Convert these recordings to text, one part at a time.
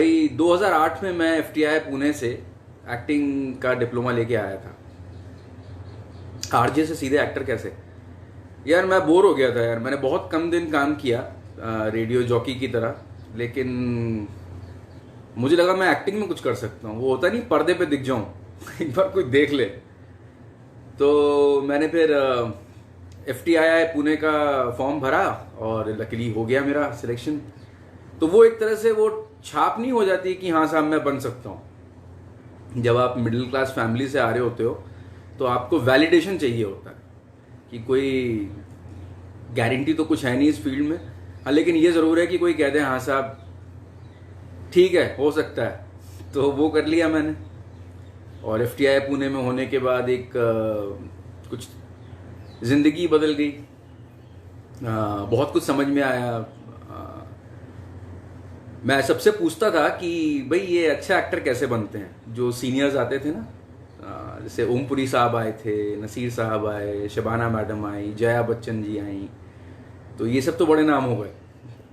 भाई 2008 में मैं एफटीआई पुणे से एक्टिंग का डिप्लोमा लेके आया था। आरजे से सीधे एक्टर कैसे? यार मैं बोर हो गया था यार। मैंने बहुत कम दिन काम किया रेडियो जॉकी की तरह, लेकिन मुझे लगा मैं एक्टिंग में कुछ कर सकता हूँ। वो होता नहीं, पर्दे पे दिख जाऊं एक बार कोई देख ले। तो मैंने फिर एफटीआई पुणे का फॉर्म भरा और लकीली हो गया मेरा सिलेक्शन। तो वो एक तरह से वो छाप नहीं हो जाती कि हाँ साहब मैं बन सकता हूँ। जब आप मिडिल क्लास फैमिली से आ रहे होते हो तो आपको वैलिडेशन चाहिए होता है कि कोई गारंटी तो कुछ है नहीं इस फील्ड में। हाँ, लेकिन ये ज़रूर है कि कोई कह दे हाँ साहब ठीक है हो सकता है। तो वो कर लिया मैंने। और एफटीआई पुणे में होने के बाद एक कुछ ज़िंदगी बदल गई। बहुत कुछ समझ में आया। मैं सबसे पूछता था कि भाई ये अच्छा एक्टर कैसे बनते हैं। जो सीनियर्स आते थे ना, जैसे ओमपुरी साहब आए थे, नसीर साहब आए, शबाना मैडम आई, जया बच्चन जी आई। तो ये सब तो बड़े नाम हो गए,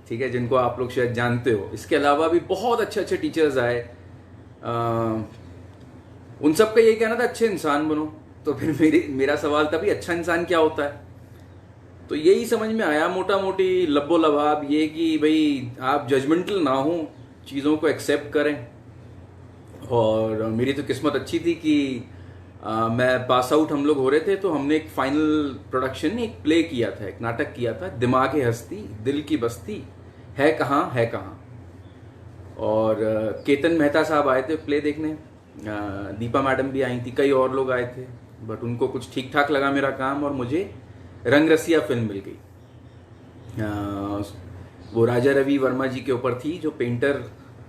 ठीक है, जिनको आप लोग शायद जानते हो। इसके अलावा भी बहुत अच्छे अच्छे टीचर्स आए। उन सब का यही कहना था अच्छे इंसान बनो। तो फिर मेरा सवाल था भी अच्छा इंसान क्या होता है। तो यही समझ में आया मोटा मोटी लब्बो लबाब ये कि भाई आप जजमेंटल ना हो, चीज़ों को एक्सेप्ट करें। और मेरी तो किस्मत अच्छी थी कि मैं पास आउट, हम लोग हो रहे थे तो हमने एक फाइनल प्रोडक्शन, एक प्ले किया था, एक नाटक किया था, दिमाग की हस्ती दिल की बस्ती है कहाँ है कहाँ। और केतन मेहता साहब आए थे प्ले देखने, दीपा मैडम भी आई थी, कई और लोग आए थे। बट उनको कुछ ठीक ठाक लगा मेरा काम और मुझे रंगरसिया फिल्म मिल गई। वो राजा रवि वर्मा जी के ऊपर थी, जो पेंटर,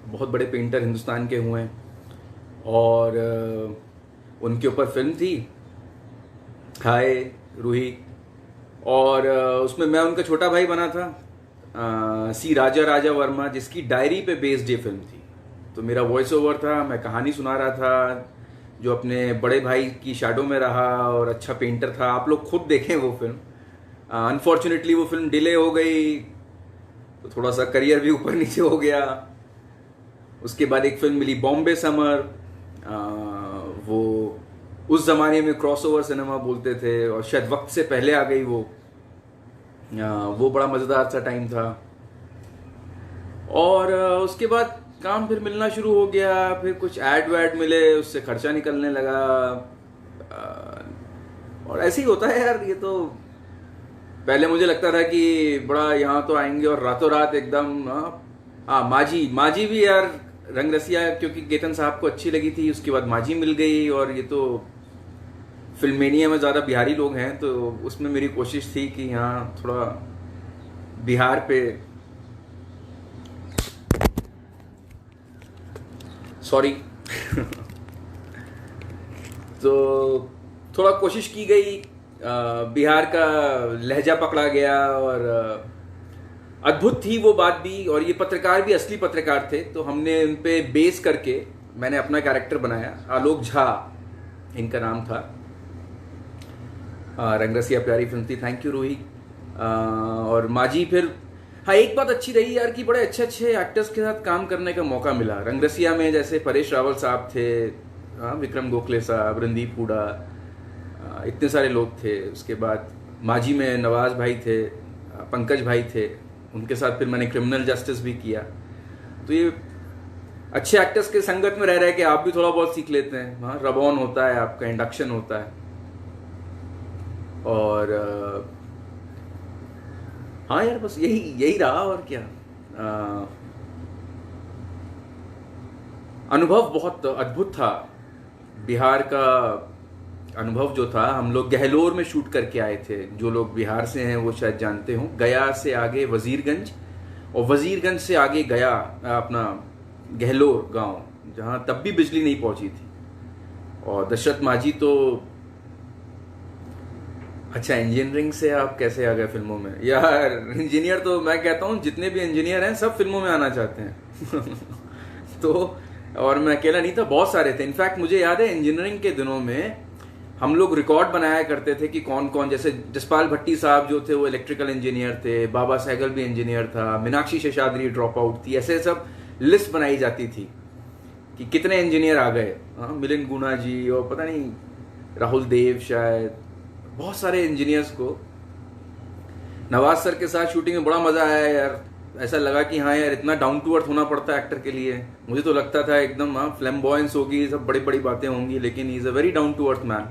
बहुत बड़े पेंटर हिंदुस्तान के हुए हैं। और उनके ऊपर फिल्म थी हाय रूही। और उसमें मैं उनका छोटा भाई बना था, सी राजा राजा वर्मा, जिसकी डायरी पे बेस्ड ये फिल्म थी। तो मेरा वॉइस ओवर था, मैं कहानी सुना रहा था, जो अपने बड़े भाई की शैडो में रहा और अच्छा पेंटर था। आप लोग खुद देखें वो फिल्म। अनफॉर्चुनेटली वो फिल्म डिले हो गई, तो थोड़ा सा करियर भी ऊपर नीचे हो गया। उसके बाद एक फिल्म मिली बॉम्बे समर। वो उस जमाने में क्रॉसओवर सिनेमा बोलते थे और शायद वक्त से पहले आ गई वो बड़ा मज़ेदार सा टाइम था। और उसके बाद काम फिर मिलना शुरू हो गया। फिर कुछ ऐड वैड मिले, उससे खर्चा निकलने लगा। और ऐसे ही होता है यार। ये तो पहले मुझे लगता था कि बड़ा यहाँ तो आएंगे और रातों रात एकदम। माजी भी यार रंगरसिया, क्योंकि केतन साहब को अच्छी लगी थी, उसके बाद माजी मिल गई। और ये तो फिल्मेनिया में ज़्यादा बिहारी लोग हैं, तो उसमें मेरी कोशिश थी कि यहाँ थोड़ा बिहार पे, सॉरी तो थोड़ा कोशिश की गई। बिहार का लहजा पकड़ा गया और अद्भुत थी वो बात भी। और ये पत्रकार भी असली पत्रकार थे, तो हमने उन पे बेस करके मैंने अपना कैरेक्टर बनाया। आलोक झा इनका नाम था। रंगरसिया प्यारी फिल्म थी, थैंक यू रूही। और माजी फिर, हाँ एक बात अच्छी रही यार कि बड़े अच्छे अच्छे एक्टर्स के साथ काम करने का मौका मिला रंगरसिया में। जैसे परेश रावल साहब थे, विक्रम गोखले साहब, रणदीप हुडा, इतने सारे लोग थे। उसके बाद माजी में नवाज भाई थे, पंकज भाई थे, उनके साथ फिर मैंने क्रिमिनल जस्टिस भी किया। तो ये अच्छे एक्टर्स के संगत में रह के आप भी थोड़ा बहुत सीख लेते हैं। हाँ, रब ऑन होता है, आपका इंडक्शन होता है। और हाँ यार बस यही रहा। और क्या, अनुभव बहुत अद्भुत था। बिहार का अनुभव जो था, हम लोग गहलोर में शूट करके आए थे। जो लोग बिहार से हैं वो शायद जानते हो, गया से आगे वजीरगंज और वजीरगंज से आगे गया अपना गहलोर गांव, जहां तब भी बिजली नहीं पहुंची थी। और दशरथ माझी तो, अच्छा इंजीनियरिंग से आप कैसे आ गए फिल्मों में? यार इंजीनियर तो मैं कहता हूँ जितने भी इंजीनियर हैं सब फिल्मों में आना चाहते हैं तो और मैं अकेला नहीं था, बहुत सारे थे। इनफैक्ट मुझे याद है इंजीनियरिंग के दिनों में हम लोग रिकॉर्ड बनाया करते थे कि कौन कौन, जैसे जसपाल भट्टी साहब जो थे वो इलेक्ट्रिकल इंजीनियर थे, बाबा सहगल भी इंजीनियर था, मीनाक्षी शेषाद्री ड्रॉप आउट थी, ऐसे सब लिस्ट बनाई जाती थी कि कितने इंजीनियर आ गए। हाँ, मिलिंद गुना जी और पता नहीं राहुल देव, शायद बहुत सारे इंजीनियर्स को। नवाज सर के साथ शूटिंग में बड़ा मजा आया यार। ऐसा लगा कि हाँ यार, इतना डाउन टू अर्थ होना पड़ता है एक्टर के लिए। मुझे तो लगता था एकदम हाँ फ्लैम्बॉयंस होगी, सब बड़ी बड़ी बातें होंगी, लेकिन he is a very down to earth man.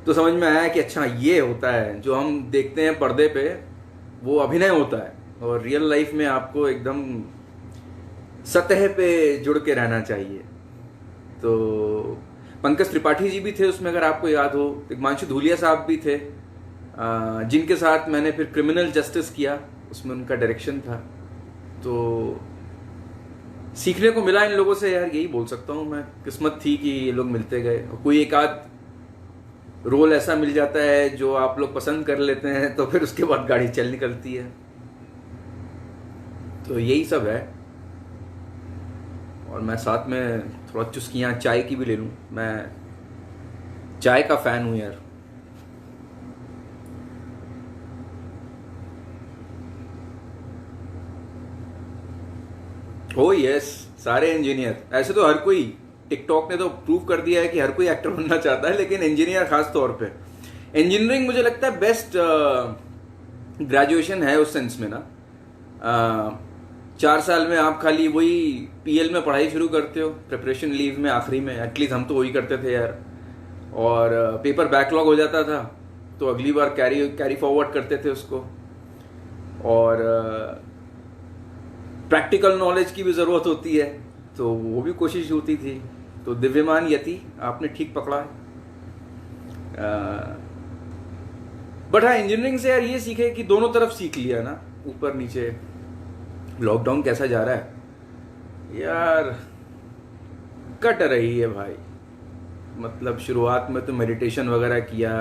तो समझ में आया कि अच्छा ये होता है जो हम देखते हैं पर्दे पे, वो अभिनय होता है, और रियल लाइफ में आपको एकदम सतह पे जुड़ के रहना चाहिए। तो पंकज त्रिपाठी जी भी थे उसमें, अगर आपको याद हो। हिमांशु धूलिया साहब भी थे, जिनके साथ मैंने फिर क्रिमिनल जस्टिस किया, उसमें उनका डायरेक्शन था। तो सीखने को मिला इन लोगों से यार, यही बोल सकता हूँ मैं। किस्मत थी कि ये लोग मिलते गए। कोई एक आध रोल ऐसा मिल जाता है जो आप लोग पसंद कर लेते हैं, तो फिर उसके बाद गाड़ी चल निकलती है। तो यही सब है। और मैं साथ में थोड़ा चुस्कियाँ चाय की भी ले लूँ। मैं चाय का फैन हूँ यार। ओ यस, सारे इंजीनियर। ऐसे तो हर कोई, टिकटॉक ने तो प्रूव कर दिया है कि हर कोई एक्टर बनना चाहता है, लेकिन इंजीनियर खास तौर पे। इंजीनियरिंग मुझे लगता है बेस्ट ग्रेजुएशन है उस सेंस में ना। 4 साल में आप खाली वही पीएल में पढ़ाई शुरू करते हो, प्रिपरेशन लीव में आखिरी में। एटलीस्ट हम तो वही करते थे यार। और पेपर बैकलॉग हो जाता था तो अगली बार कैरी फॉरवर्ड करते थे उसको। और प्रैक्टिकल नॉलेज की भी ज़रूरत होती है, तो वो भी कोशिश होती थी। तो दिव्यमान यति आपने ठीक पकड़ा। बट हाँ, इंजीनियरिंग से यार ये सीखे कि दोनों तरफ सीख लिया ना, ऊपर नीचे। लॉकडाउन कैसा जा रहा है यार, कट रही है भाई। मतलब शुरुआत में तो मेडिटेशन वगैरह किया,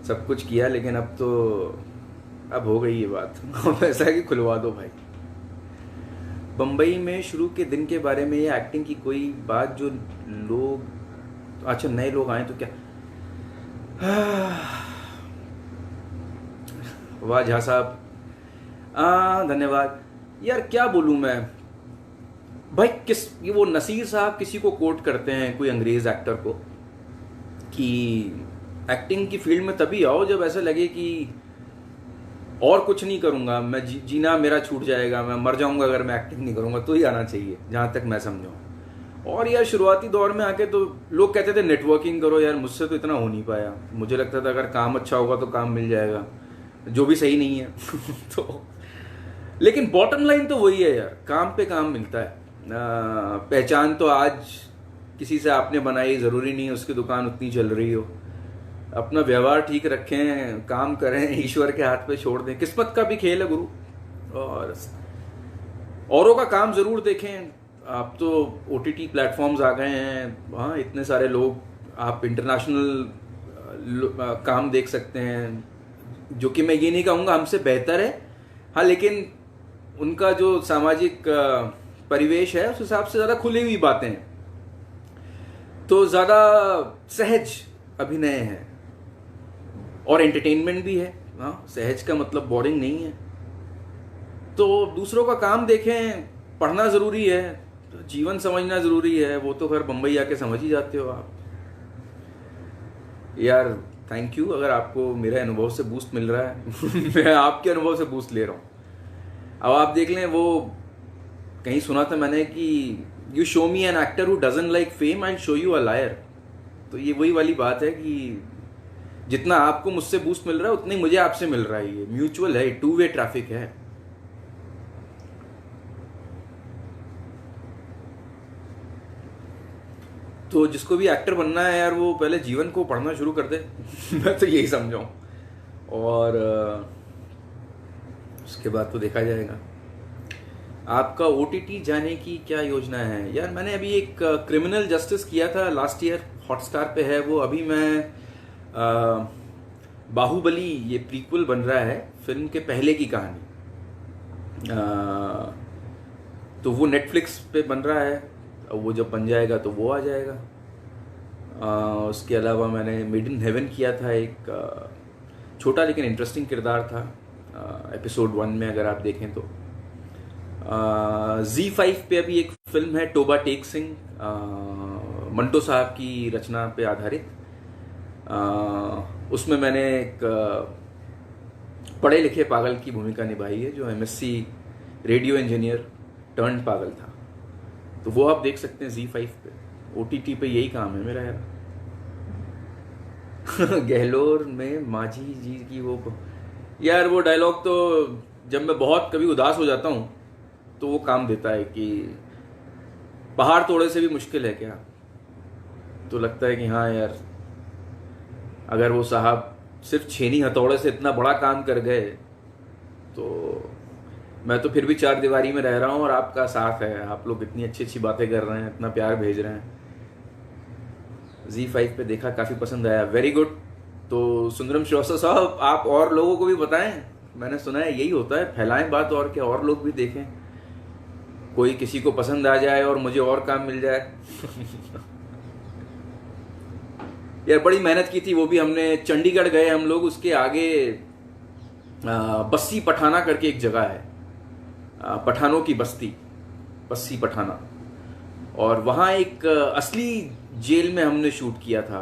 सब कुछ किया, लेकिन अब हो गई ये बात। ऐसा है कि खुलवा दो भाई। बम्बई में शुरू के दिन के बारे में, ये एक्टिंग की कोई बात जो लोग, अच्छा नए लोग आए तो क्या। वाह झा साहब, धन्यवाद यार। क्या बोलूं मैं भाई, ये वो नसीर साहब किसी को कोट करते हैं, कोई अंग्रेज एक्टर को, कि एक्टिंग की फील्ड में तभी आओ जब ऐसा लगे कि और कुछ नहीं करूंगा मैं, जीना मेरा छूट जाएगा, मैं मर जाऊंगा अगर मैं एक्टिंग नहीं करूंगा, तो ही आना चाहिए जहां तक मैं समझाऊं। और यार शुरुआती दौर में आके तो लोग कहते थे नेटवर्किंग करो यार, मुझसे तो इतना हो नहीं पाया। मुझे लगता था अगर काम अच्छा होगा तो काम मिल जाएगा, जो भी सही नहीं है। तो लेकिन बॉटम लाइन तो वही है यार, काम पे काम मिलता है। पहचान तो आज किसी से आपने बनाई, ज़रूरी नहीं उसकी दुकान उतनी चल रही हो। अपना व्यवहार ठीक रखें, काम करें, ईश्वर के हाथ पे छोड़ दें। किस्मत का भी खेल है गुरु। और औरों का काम ज़रूर देखें। आप तो OTT प्लेटफॉर्म्स आ गए हैं, हाँ इतने सारे लोग, आप इंटरनेशनल काम देख सकते हैं, जो कि मैं ये नहीं कहूँगा हमसे बेहतर है, हाँ, लेकिन उनका जो सामाजिक परिवेश है उस हिसाब से ज़्यादा खुली हुई बातें हैं, तो ज़्यादा सहज अभिनय है और एंटरटेनमेंट भी है। हाँ, सहज का मतलब बोरिंग नहीं है। तो दूसरों का काम देखें, पढ़ना ज़रूरी है, तो जीवन समझना ज़रूरी है। वो तो खैर बम्बई आके समझ ही जाते हो आप यार। थैंक यू अगर आपको मेरे अनुभव से बूस्ट मिल रहा है। मैं आपके अनुभव से बूस्ट ले रहा हूँ। अब आप देख लें, वो कहीं सुना था मैंने कि you show me an actor who doesn't like fame, I show you a liar. तो ये वही वाली बात है कि जितना आपको मुझसे बूस्ट मिल रहा है उतना ही मुझे आपसे मिल रहा है। ये म्यूचुअल है, 2 वे ट्रैफिक है। तो जिसको भी एक्टर बनना है यार, वो पहले जीवन को पढ़ना शुरू कर दे। मैं तो यही समझाऊं, और उसके बाद तो देखा जाएगा। आपका OTT जाने की क्या योजना है यार? मैंने अभी एक क्रिमिनल जस्टिस किया था लास्ट ईयर, हॉटस्टार पे है वो। अभी मैं बाहुबली, ये प्रीक्वल बन रहा है फिल्म के पहले की कहानी, तो वो नेटफ्लिक्स पे बन रहा है। वो जब बन जाएगा तो वो आ जाएगा। उसके अलावा मैंने मेड इन हेवन किया था, एक छोटा लेकिन इंटरेस्टिंग किरदार था, एपिसोड 1 में अगर आप देखें तो। Z5 पे अभी एक फिल्म है टोबा टेक सिंह, मंटो साहब की रचना पे आधारित। उसमें मैंने एक पढ़े लिखे पागल की भूमिका निभाई है, जो MSc रेडियो इंजीनियर टर्न पागल था। तो वो आप देख सकते हैं Z5 पे। OTT पे यही काम है मेरा यार। गहलोर में माझी जी की वो यार, वो डायलॉग तो जब मैं बहुत कभी उदास हो जाता हूँ तो वो काम देता है कि पहाड़ तोड़े से भी मुश्किल है क्या। तो लगता है कि हाँ यार, अगर वो साहब सिर्फ छेनी हथौड़े से इतना बड़ा काम कर गए तो मैं तो फिर भी चार दीवारी में रह रहा हूँ और आपका साथ है, आप लोग इतनी अच्छी अच्छी बातें कर रहे हैं, इतना प्यार भेज रहे हैं। Z5 पे देखा, काफ़ी पसंद आया, वेरी गुड। तो सुंदरम श्रीवास्तव साहब, आप और लोगों को भी बताएं, मैंने सुना है यही होता है, फैलाएं बात और क्या, और लोग भी देखें, कोई किसी को पसंद आ जाए और मुझे और काम मिल जाए। यार बड़ी मेहनत की थी, वो भी हमने, चंडीगढ़ गए हम लोग, उसके आगे बस्सी पठाना करके एक जगह है, पठानों की बस्ती, बस्सी पठाना, और वहाँ एक असली जेल में हमने शूट किया था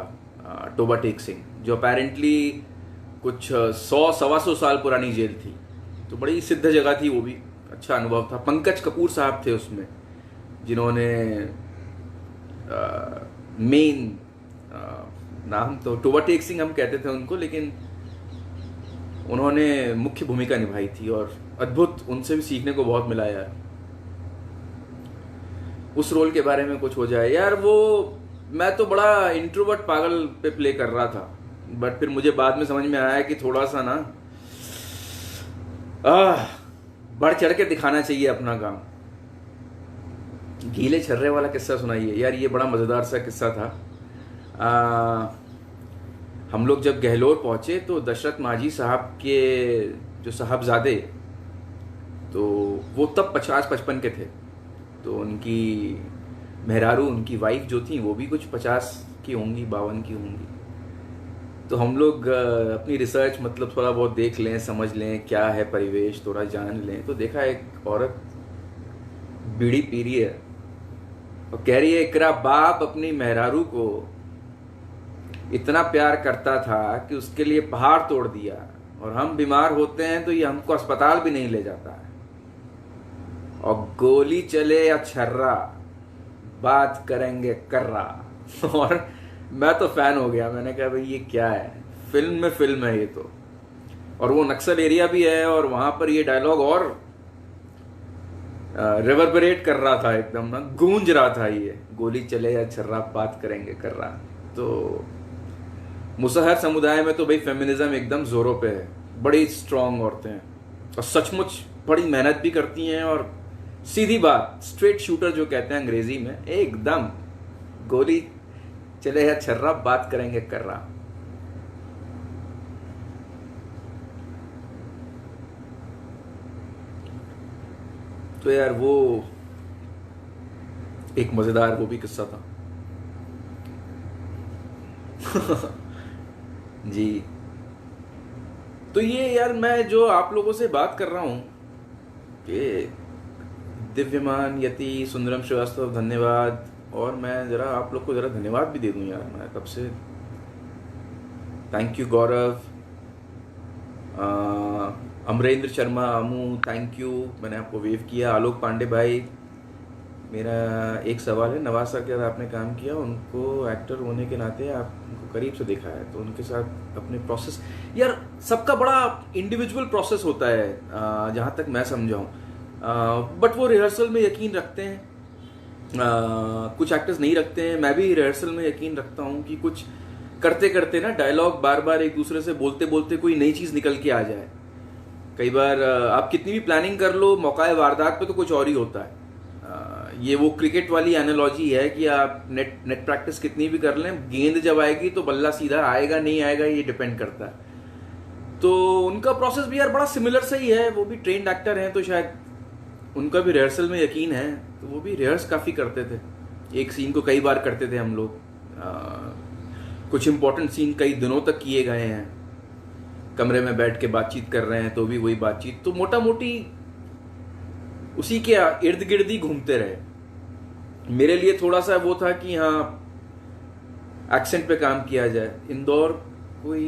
टोबा टेक सिंह, जो अपेरेंटली कुछ 100-125 साल पुरानी जेल थी। तो बड़ी सिद्ध जगह थी, वो भी अच्छा अनुभव था। पंकज कपूर साहब थे उसमें, जिन्होंने मेन नाम तो टोबा टेक सिंह हम कहते थे उनको, लेकिन उन्होंने मुख्य भूमिका निभाई थी और अद्भुत, उनसे भी सीखने को बहुत मिला यार। उस रोल के बारे में कुछ हो जाए यार, वो मैं तो बड़ा इंट्रोवर्ट पागल पे प्ले कर रहा था, बट फिर मुझे बाद में समझ में आया कि थोड़ा सा ना बढ़ चढ़ के दिखाना चाहिए अपना काम। गीले छर्रे वाला किस्सा सुनाइए यार, ये बड़ा मज़ेदार सा किस्सा था। हम लोग जब गहलोर पहुंचे तो दशरथ माझी साहब के जो साहबजादे, तो वो तब 50-55 के थे, तो उनकी मेहरारू, उनकी वाइफ जो थी, वो भी कुछ 50 की होंगी, 52 की होंगी। तो हम लोग अपनी रिसर्च मतलब थोड़ा बहुत देख लें, समझ लें क्या है परिवेश, थोड़ा जान लें, तो देखा एक औरत बीड़ी पी रही है और कह रही है, एकरा बाप अपनी मेहरारू को इतना प्यार करता था कि उसके लिए पहाड़ तोड़ दिया, और हम बीमार होते हैं तो ये हमको अस्पताल भी नहीं ले जाता है, और गोली चले या छर्रा बात करेंगे कर्रा। और मैं तो फैन हो गया, मैंने कहा भाई ये क्या है, फिल्म में फिल्म है ये तो। और वो नक्सल एरिया भी है और वहां पर ये डायलॉग और रिवर्बरेट कर रहा था, एकदम ना गूंज रहा था, ये गोली चले या छर्रा बात करेंगे कर्रा। तो मुसहर समुदाय में तो भाई फेमिनिज्म एकदम जोरों पे है, बड़ी स्ट्रांग औरतें हैं और सचमुच बड़ी मेहनत भी करती हैं, और सीधी बात, स्ट्रेट शूटर जो कहते हैं अंग्रेजी में, एकदम गोली चले या छर्रा बात करेंगे कर्रा। तो यार वो एक मजेदार वो भी किस्सा था। जी, तो ये यार मैं जो आप लोगों से बात कर रहा हूं, ये दिव्यमान, यति, सुंदरम श्रीवास्तव, धन्यवाद। और मैं जरा आप लोग को जरा धन्यवाद भी दे दूं यार, मैं तब से, thank you Gaurav, Amrendra Sharma, Amu, thank you, मैंने आपको वेव किया। आलोक पांडे भाई, मेरा एक सवाल है, नवाज सर के साथ आपने काम किया, उनको एक्टर होने के नाते आप उनको करीब से देखा है, तो उनके साथ अपने प्रोसेस, यार सबका बड़ा इंडिविजुअल प्रोसेस होता है जहाँ तक मैं समझा हूँ, बट वो रिहर्सल में यकीन रखते हैं, कुछ एक्टर्स नहीं रखते हैं। मैं भी रिहर्सल में यकीन रखता हूँ कि कुछ करते करते ना डायलॉग बार बार एक दूसरे से बोलते बोलते कोई नई चीज़ निकल के आ जाए। कई बार आप कितनी भी प्लानिंग कर लो, मौका वारदात पे तो कुछ और ही होता है। ये वो क्रिकेट वाली एनालॉजी है कि आप नेट प्रैक्टिस कितनी भी कर लें, गेंद जब आएगी तो बल्ला सीधा आएगा नहीं आएगा ये डिपेंड करता है। तो उनका प्रोसेस भी यार बड़ा सिमिलर सा ही है, वो भी ट्रेंड एक्टर हैं, तो शायद उनका भी रिहर्सल में यकीन है, तो वो भी रिहर्स काफ़ी करते थे। एक सीन को कई बार करते थे हम लोग, कुछ इंपॉर्टेंट सीन कई दिनों तक किए गए हैं, कमरे में बैठ के बातचीत कर रहे हैं तो भी वही बातचीत। तो मोटा मोटी उसी के इर्द गिर्द ही घूमते रहे। मेरे लिए थोड़ा सा वो था कि हाँ एक्सेंट पे काम किया जाए। इंदौर कोई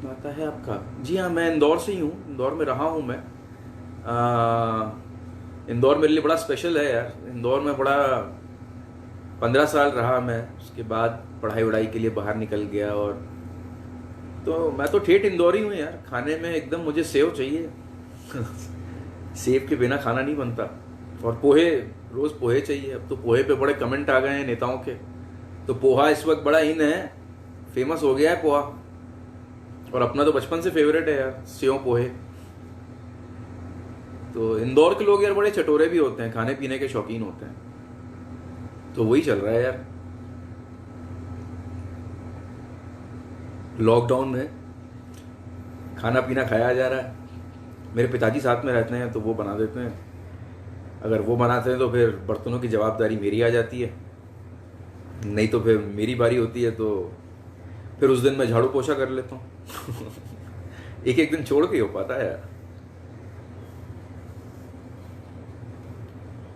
नाता है आपका? जी हाँ, मैं इंदौर से ही हूँ, इंदौर में रहा हूँ मैं। इंदौर मेरे लिए बड़ा स्पेशल है यार। इंदौर में बड़ा 15 साल रहा मैं, उसके बाद पढ़ाई वढ़ाई के लिए बाहर निकल गया। और तो मैं तो ठेठ इंदौरी हूँ यार। खाने में एकदम मुझे सेव चाहिए सेव के बिना खाना नहीं बनता। और पोहे, रोज पोहे चाहिए। अब तो पोहे पे बड़े कमेंट आ गए हैं नेताओं के, तो पोहा इस वक्त बड़ा इन है, फेमस हो गया है पोहा। और अपना तो बचपन से फेवरेट है यार, सेव पोहे। तो इंदौर के लोग यार बड़े चटोरे भी होते हैं, खाने पीने के शौकीन होते हैं, तो वही चल रहा है यार। लॉकडाउन में खाना पीना खाया जा रहा है। मेरे पिताजी साथ में रहते हैं तो वो बना देते हैं। अगर वो बनाते हैं तो फिर बर्तनों की जवाबदारी मेरी आ जाती है, नहीं तो फिर मेरी बारी होती है, तो फिर उस दिन मैं झाड़ू पोछा कर लेता हूँ एक एक दिन छोड़ के हो पाता है यार।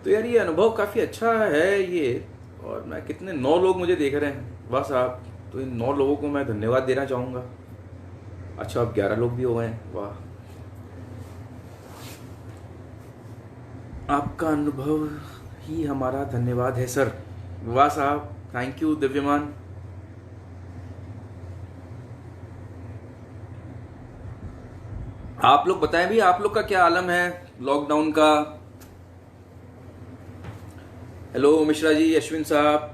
तो यार ये अनुभव काफ़ी अच्छा है ये। और मैं कितने 9 लोग मुझे देख रहे हैं, वाह साहब। तो इन 9 लोगों को मैं धन्यवाद देना चाहूँगा। अच्छा, अब 11 लोग भी हो गए हैं, वाह। आपका अनुभव ही हमारा धन्यवाद है सर, वाह साहब, थैंक यू दिव्यमान। आप लोग बताएं भी, आप लोग का क्या आलम है लॉकडाउन का। हेलो मिश्रा जी, अश्विन साहब।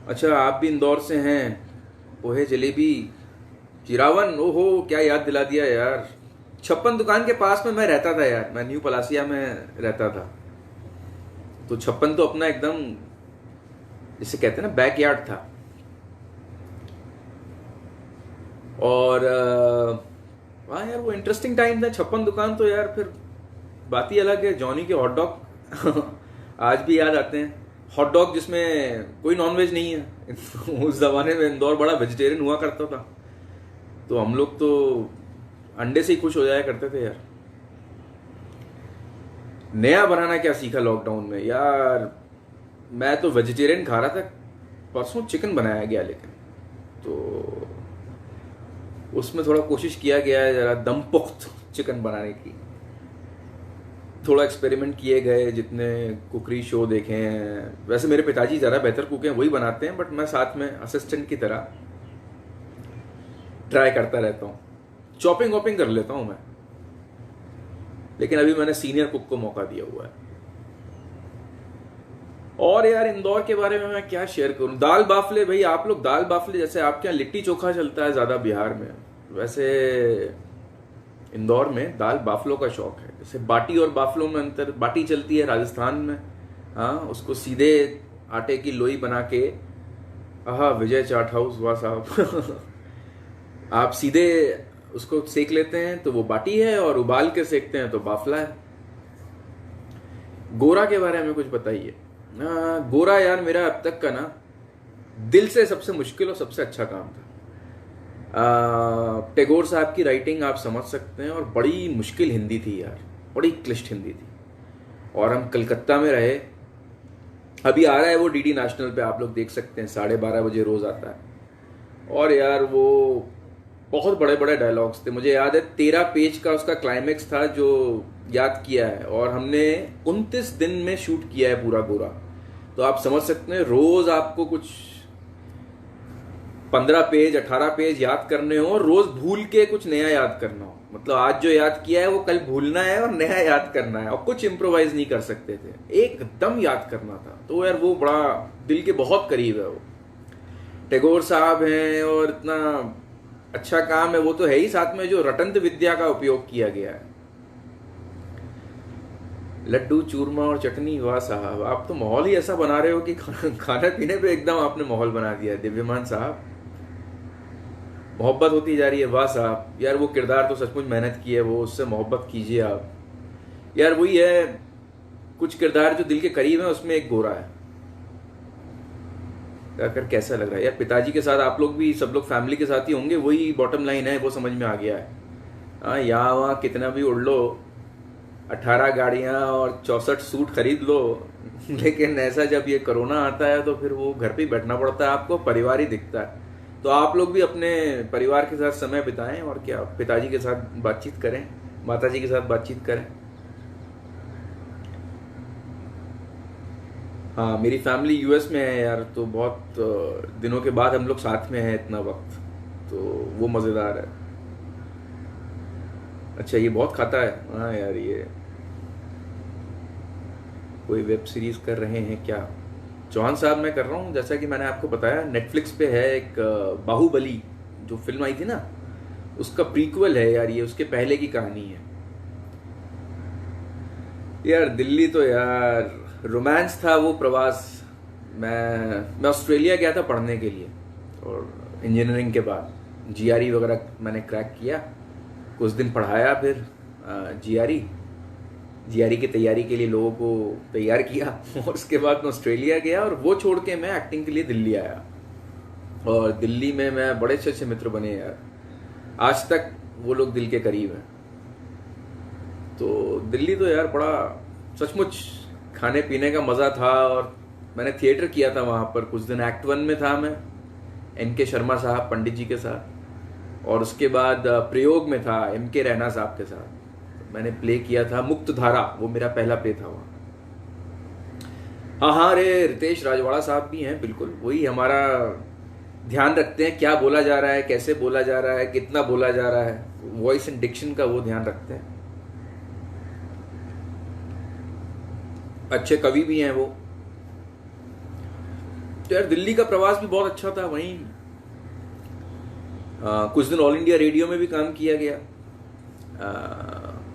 अच्छा, आप भी इंदौर से हैं। पोहे जलेबी चिरावन, ओहो क्या याद दिला दिया यार। 56 दुकान के पास में मैं रहता था यार, मैं न्यू पलासिया में रहता था। तो 56 तो अपना एकदम जिसे कहते हैं ना बैकयार्ड था। और हाँ यार, वो इंटरेस्टिंग टाइम था। 56 दुकान तो यार फिर बात ही अलग है। जॉनी के हॉट डॉग आज भी याद आते हैं। हॉट डॉग जिसमें कोई नॉनवेज नहीं है उस जमाने में इंदौर बड़ा वेजिटेरियन हुआ करता था, तो हम लोग तो अंडे से ही खुश हो जाया करते थे यार। नया बनाना क्या सीखा लॉकडाउन में यार। मैं तो वेजिटेरियन खा रहा था, परसों चिकन बनाया गया, लेकिन तो उसमें थोड़ा कोशिश किया गया है जरा दम पुख्त चिकन बनाने की। थोड़ा एक्सपेरिमेंट किए गए, जितने कुकरी शो देखे हैं। वैसे मेरे पिताजी ज़रा बेहतर कुक हैं, वही बनाते हैं, बट मैं साथ में असिस्टेंट की तरह ट्राई करता रहता हूँ। चॉपिंग वॉपिंग कर लेता हूँ मैं, लेकिन अभी मैंने सीनियर कुक को मौका दिया हुआ है। और यार इंदौर के बारे में मैं क्या शेयर करूं। दाल बाफले, भाई आप लोग दाल बाफले, जैसे आपके यहाँ लिट्टी चोखा चलता है ज़्यादा बिहार में, वैसे इंदौर में दाल बाफलों का शौक है। जैसे बाटी और बाफलों में अंतर, बाटी चलती है राजस्थान में, हाँ, उसको सीधे आटे की लोई बना के, आहा विजय चाट हाउस, वाह साहब आप सीधे उसको सेक लेते हैं तो वो बाटी है, और उबाल के सेकते हैं तो बाफला है। गोरा के बारे में कुछ बताइए। गोरा यार मेरा अब तक का ना दिल से सबसे मुश्किल और सबसे अच्छा काम था। टैगोर साहब की राइटिंग आप समझ सकते हैं, और बड़ी मुश्किल हिंदी थी यार, बड़ी क्लिष्ट हिंदी थी। और हम कलकत्ता में रहे। अभी आ रहा है वो डीडी नेशनल पे, आप लोग देख सकते हैं, 12:30 बजे रोज आता है। और यार वो बहुत बड़े बड़े डायलॉग्स थे। मुझे याद है 13 पेज का उसका क्लाइमेक्स था जो याद किया है, और हमने 29 दिन में शूट किया है पूरा गोरा। तो आप समझ सकते हैं, रोज आपको कुछ 15 पेज 18 पेज याद करने हो, और रोज भूल के कुछ नया याद करना हो। मतलब आज जो याद किया है वो कल भूलना है और नया याद करना है, और कुछ इम्प्रोवाइज नहीं कर सकते थे, एकदम याद करना था। तो यार वो बड़ा दिल के बहुत करीब है। वो टैगोर साहब हैं, और इतना अच्छा काम है वो तो है ही, साथ में जो रटंत विद्या का उपयोग किया गया है, लड्डू चूरमा और चटनी, वाह साहब। आप तो माहौल ही ऐसा बना रहे हो कि खाने पीने पे एकदम आपने माहौल बना दिया है दिव्यमान साहब। मोहब्बत होती जा रही है, वाह साहब। यार वो किरदार तो सचमुच मेहनत की है, वो उससे मोहब्बत कीजिए आप यार। वही है, कुछ किरदार जो दिल के करीब है, उसमें एक गोरा है। कर कैसा लग रहा है यार। पिताजी के साथ आप लोग भी, सब लोग फैमिली के साथ ही होंगे, वही बॉटम लाइन है, वो समझ में आ गया है। हाँ, यहाँ वहाँ कितना भी उड़ लो, 18 गाड़ियां और 64 सूट खरीद लो, लेकिन ऐसा जब ये कोरोना आता है तो फिर वो घर पे ही बैठना पड़ता है, आपको परिवार ही दिखता है। तो आप लोग भी अपने परिवार के साथ समय बिताएं, और क्या, पिताजी के साथ बातचीत करें, माताजी के साथ बातचीत करें। हाँ, मेरी फैमिली यूएस में है यार, तो बहुत दिनों के बाद हम लोग साथ में हैं इतना वक्त, तो वो मज़ेदार है। अच्छा, ये बहुत खाता है। हाँ यार, ये कोई वेब सीरीज कर रहे हैं क्या? चौहान साहब मैं कर रहा हूँ, जैसा कि मैंने आपको बताया, नेटफ्लिक्स पे है एक बाहुबली जो फिल्म आई थी ना, उसका प्रीक्वल है यार, ये उसके पहले की कहानी है। यार दिल्ली तो यार रोमांस था वो प्रवास। मैं ऑस्ट्रेलिया गया था पढ़ने के लिए, और इंजीनियरिंग के बाद जीआरई वगैरह मैंने क्रैक किया, कुछ दिन पढ़ाया, फिर जीआरई जीआरई की तैयारी के लिए लोगों को तैयार किया और उसके बाद मैं ऑस्ट्रेलिया गया, और वो छोड़ के मैं एक्टिंग के लिए दिल्ली आया। और दिल्ली में मैं बड़े अच्छे अच्छे मित्र बने यार, आज तक वो लोग दिल के करीब हैं। तो दिल्ली तो यार बड़ा सचमुच खाने पीने का मज़ा था, और मैंने थिएटर किया था वहाँ पर कुछ दिन। एक्ट 1 में था मैं एन के शर्मा साहब पंडित जी के साथ, और उसके बाद प्रयोग में था एम के रैना साहब के साथ। मैंने प्ले किया था मुक्त धारा, वो मेरा पहला प्ले था वहाँ। हाँ हाँ, अरे रितेश राजवाड़ा साहब भी हैं, बिल्कुल वही हमारा ध्यान रखते हैं, क्या बोला जा रहा है, कैसे बोला जा रहा है, कितना बोला जा रहा है, वॉइस एंड डिक्शन का वो ध्यान रखते हैं। अच्छे कवि भी हैं वो। तो यार दिल्ली का प्रवास भी बहुत अच्छा था। वहीं कुछ दिन ऑल इंडिया रेडियो में भी काम किया गया।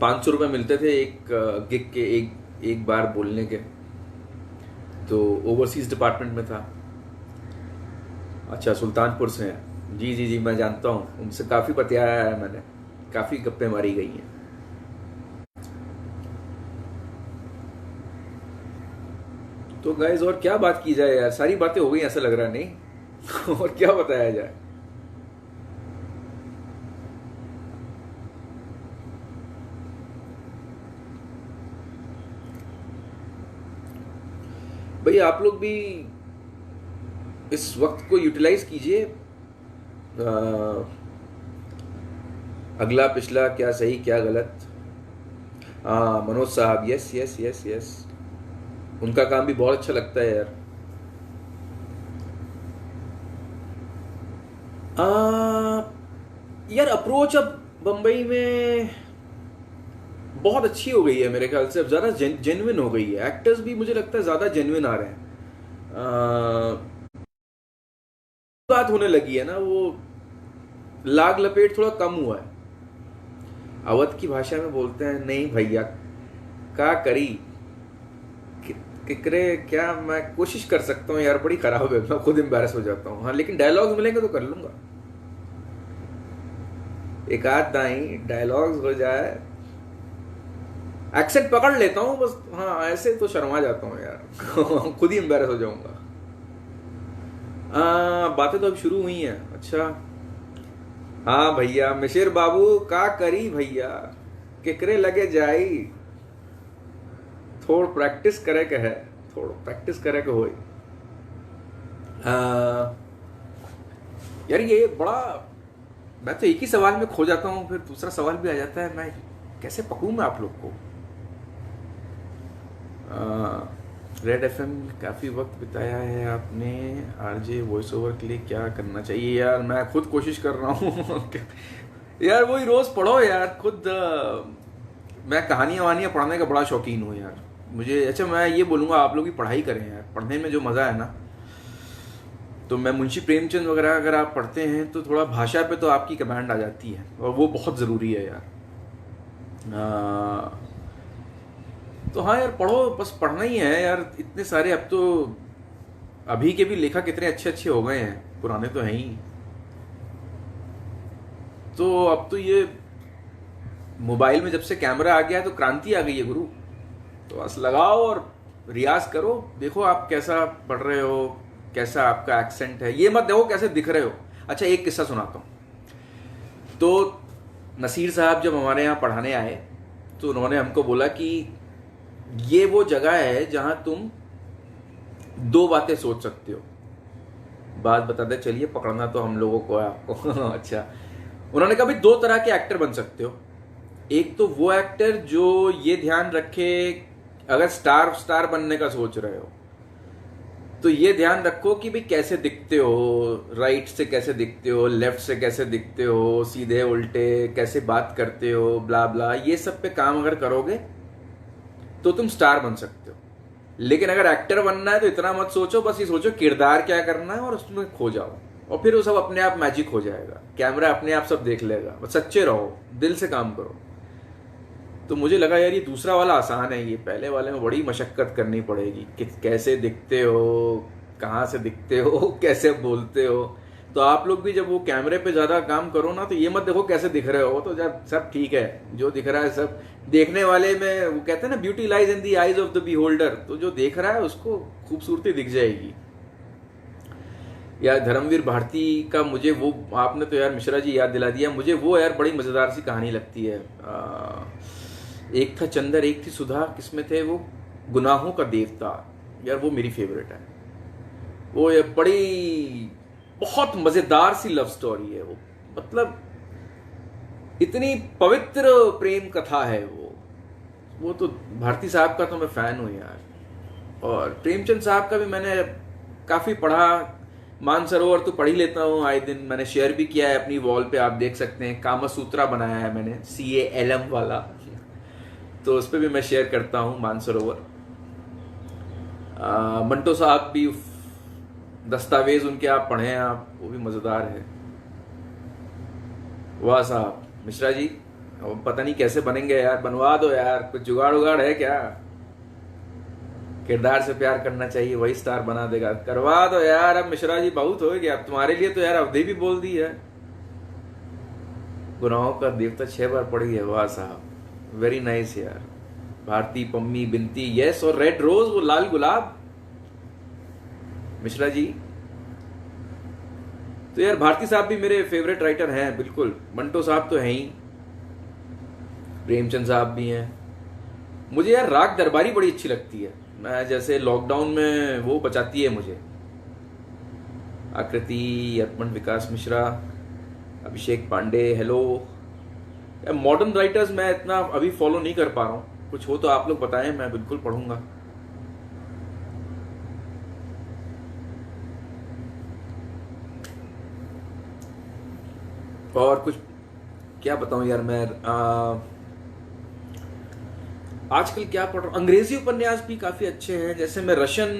500 रुपये मिलते थे एक गिग के, एक बार बोलने के, तो ओवरसीज डिपार्टमेंट में था। अच्छा, सुल्तानपुर से हैं? जी जी जी, मैं जानता हूँ, उनसे काफ़ी बतियाया है मैंने, काफ़ी गप्पे मारी गई हैं। तो गाइज और क्या बात की जाए यार, सारी बातें हो गई ऐसा लग रहा है, नहीं? और क्या बताया जाए। भाई आप लोग भी इस वक्त को यूटिलाइज कीजिए। अगला पिछला, क्या सही क्या गलत। हाँ, मनोज साहब, यस यस यस यस, उनका काम भी बहुत अच्छा लगता है यार। यार अप्रोच अब बम्बई में बहुत अच्छी हो गई है मेरे ख्याल से, अब ज़्यादा जेन्युइन हो गई है। एक्टर्स भी मुझे लगता है ज़्यादा जेन्युइन आ रहे हैं। बात होने लगी है ना, वो लाग लपेट थोड़ा कम हुआ है। अवध की भाषा में बोलते हैं, नहीं भैया का करी किकरे, क्या मैं कोशिश कर सकता हूँ यार, बड़ी खराब है, मैं खुद एम्बैरस हो जाता हूँ। हाँ, लेकिन डायलॉग्स मिलेंगे तो कर लूंगा, एक आध दाई डायलॉग्स हो जाए, एक्सेंट पकड़ लेता हूँ बस। हाँ, ऐसे तो शर्मा जाता हूँ यार खुद ही एम्बैरस हो जाऊंगा। बातें तो अब शुरू हुई हैं। अच्छा, हाँ भैया, मिशिर बाबू का करी भैया, केकरे लगे जाई, थोड़ प्रैक्टिस करे के है, थोड़ प्रैक्टिस करे के होई। यार ये बड़ा, मैं तो एक ही सवाल में खो जाता हूँ, फिर दूसरा सवाल भी आ जाता है, मैं कैसे पकड़ूं मैं आप लोग को। रेड एफएम काफ़ी वक्त बिताया है आपने, आरजे वॉइस ओवर के लिए क्या करना चाहिए? यार मैं खुद कोशिश कर रहा हूँ यार वही रोज़ पढ़ो यार खुद। मैं कहानियाँ वहानियाँ पढ़ने का बड़ा शौकीन हूँ यार मुझे। अच्छा, मैं ये बोलूँगा आप लोग भी पढ़ाई करें यार, पढ़ने में जो मज़ा है ना, तो मैं मुंशी प्रेमचंद वगैरह अगर आप पढ़ते हैं तो थोड़ा भाषा पे तो आपकी कमांड आ जाती है, और वो बहुत ज़रूरी है यार। तो हाँ यार पढ़ो, बस पढ़ना ही है यार। इतने सारे, अब तो अभी के भी लेखक कितने अच्छे अच्छे हो गए हैं, पुराने तो हैं ही। तो अब तो ये मोबाइल में जब से कैमरा आ गया है तो क्रांति आ गई है गुरु। तो बस लगाओ और रियाज करो, देखो आप कैसा पढ़ रहे हो, कैसा आपका एक्सेंट है, ये मत देखो कैसे दिख रहे हो। अच्छा, एक किस्सा सुनाता हूँ। तो नसीर साहब जब हमारे यहाँ पढ़ाने आए तो उन्होंने हमको बोला कि ये वो जगह है जहां तुम दो बातें सोच सकते हो। बात बताते चलिए, पकड़ना तो हम लोगों को है आपको। अच्छा, उन्होंने कहा भाई दो तरह के एक्टर बन सकते हो। एक तो वो एक्टर जो ये ध्यान रखे, अगर स्टार बनने का सोच रहे हो तो ये ध्यान रखो कि भाई कैसे दिखते हो, राइट से कैसे दिखते हो, लेफ्ट से कैसे दिखते हो, सीधे उल्टे कैसे बात करते हो, ब्ला ब्ला, ये सब पे काम अगर करोगे तो तुम स्टार बन सकते हो। लेकिन अगर एक्टर बनना है तो इतना मत सोचो, बस ये सोचो किरदार क्या करना है और उसमें खो जाओ, और फिर वो सब अपने आप मैजिक हो जाएगा, कैमरा अपने आप सब देख लेगा। बस सच्चे रहो, दिल से काम करो। तो मुझे लगा यार ये दूसरा वाला आसान है, ये पहले वाले में बड़ी मशक्कत करनी पड़ेगी कि कैसे दिखते हो, कहाँ से दिखते हो, कैसे बोलते हो। तो आप लोग भी जब वो कैमरे पे ज़्यादा काम करो ना, तो ये मत देखो कैसे दिख रहे हो, तो जब सब ठीक है, जो दिख रहा है सब देखने वाले में, वो कहते हैं ना beauty lies in the eyes of the beholder, तो जो देख रहा है उसको खूबसूरती दिख जाएगी। यार धर्मवीर भारती का मुझे वो, आपने तो यार मिश्रा जी याद दिला दिया मुझे, वो यार बड़ी मज़ेदार सी कहानी लगती है। एक था चंदर, एक थी सुधा, किसमें थे वो, गुनाहों का देवता, यार वो मेरी फेवरेट है। वो ये बड़ी बहुत मजेदार सी लव स्टोरी है वो, मतलब इतनी पवित्र प्रेम कथा है वो तो भारती साहब का तो मैं फैन हूं यार। और प्रेमचंद साहब का भी मैंने काफी पढ़ा, मानसरोवर तो पढ़ ही लेता हूँ आए दिन, मैंने शेयर भी किया है अपनी वॉल पे, आप देख सकते हैं। कामसूत्रा बनाया है मैंने, CALM वाला, तो उस पर भी मैं शेयर करता हूँ मानसरोवर। मंटो साहब भी, दस्तावेज उनके आप पढ़ें आप, वो भी मजेदार है। वाह साहब मिश्रा जी, अब पता नहीं कैसे बनेंगे यार, बनवा दो यार, कुछ जुगाड़ उगाड़ है क्या? किरदार से प्यार करना चाहिए, वही स्टार बना देगा, करवा दो यार। अब मिश्रा जी बहुत हो गया, अब तुम्हारे लिए तो यार अवधि भी बोल दी है। गुनाहों का देवता 6 बार पढ़ी है, वाह साहब, वेरी नाइस यार। भारती, पम्मी, बिनती, यस, और रेड रोज, वो लाल गुलाब, मिश्रा जी। तो यार भारती साहब भी मेरे फेवरेट राइटर हैं, बिल्कुल। मंटो साहब तो हैं ही, प्रेमचंद साहब भी हैं। मुझे यार राग दरबारी बड़ी अच्छी लगती है, मैं जैसे लॉकडाउन में वो बचाती है मुझे। आकृति, अर्पण, विकास मिश्रा, अभिषेक पांडे, हेलो। मॉडर्न राइटर्स मैं इतना अभी फॉलो नहीं कर पा रहा हूं, कुछ हो तो आप लोग बताएं, मैं बिल्कुल पढ़ूंगा। और कुछ क्या बताऊं यार मैं, आजकल क्या पढ़ रहा हूं, अंग्रेजी उपन्यास भी काफी अच्छे हैं। जैसे मैं रशियन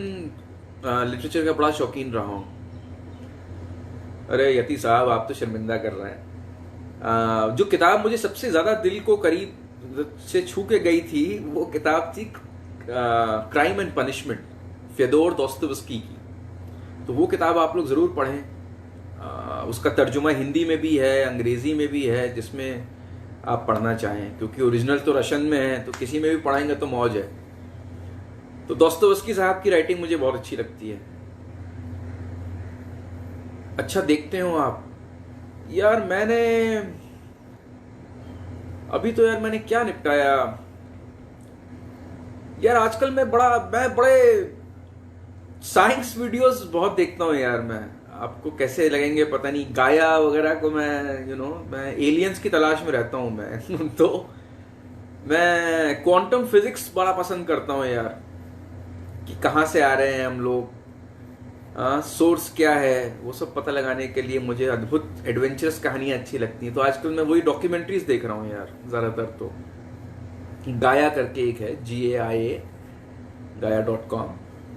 लिटरेचर का बड़ा शौकीन रहा हूं। अरे यति साहब आप तो शर्मिंदा कर रहे हैं। जो किताब मुझे सबसे ज्यादा दिल को करीब से छू के गई थी, वो किताब थी crime and punishment, Fyodor Dostoevsky की। तो वो किताब आप लोग जरूर पढ़ें। उसका तर्जुमा हिंदी में भी है, अंग्रेजी में भी है, जिसमें आप पढ़ना चाहें, क्योंकि ओरिजिनल तो रशियन में है, तो किसी में भी पढ़ाएंगे तो मौज है। तो दोस्तोयेव्स्की साहब की राइटिंग मुझे बहुत अच्छी लगती है। अच्छा देखते हो आप? यार मैंने अभी तो यार मैंने क्या निपटाया यार, आजकल मैं बड़े साइंस वीडियोस बहुत देखता हूँ यार। मैं आपको कैसे लगेंगे पता नहीं, गाया वगैरह को मैं मैं एलियंस की तलाश में रहता हूँ मैं। तो मैं क्वांटम फिजिक्स बड़ा पसंद करता हूँ यार, कि कहाँ से आ रहे हैं हम लोग, सोर्स क्या है, वो सब पता लगाने के लिए मुझे अद्भुत एडवेंचरस कहानियां अच्छी लगती हैं। तो आजकल मैं वही डॉक्यूमेंट्रीज देख रहा हूँ यार ज्यादातर। तो गाया करके एक है, GAIA, गाया.com,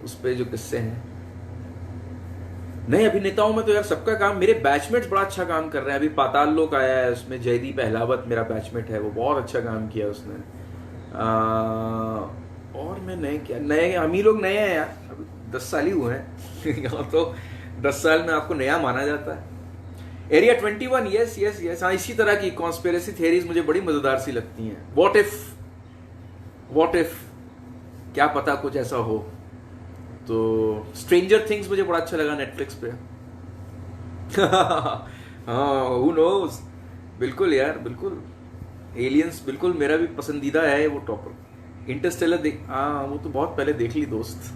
उस पर जो किस्से हैं। नए अभिनेताओं में तो यार सबका काम, मेरे बैचमेट्स बड़ा अच्छा काम कर रहे हैं। अभी पाताल लोक आया है, उसमें जयदीप अहलावत मेरा बैचमेट है, वो बहुत अच्छा काम किया उसने। और मैं नए हम ही लोग नए हैं यार, अभी 10 साल ही हुए हैं। यहाँ तो 10 साल में आपको नया माना जाता है। एरिया 21, यस, हाँ, इसी तरह की कॉन्स्पिरेसी थियरीज मुझे बड़ी मजेदार सी लगती हैं। व्हाट इफ क्या पता कुछ ऐसा हो। तो स्ट्रेंजर थिंग्स मुझे बड़ा अच्छा लगा नेटफ्लिक्स पे। हाँ, हु नोज, बिल्कुल यार, बिल्कुल। एलियंस बिल्कुल मेरा भी पसंदीदा है वो टॉपर। इंटरस्टेलर देख, हाँ वो तो बहुत पहले देख ली दोस्त।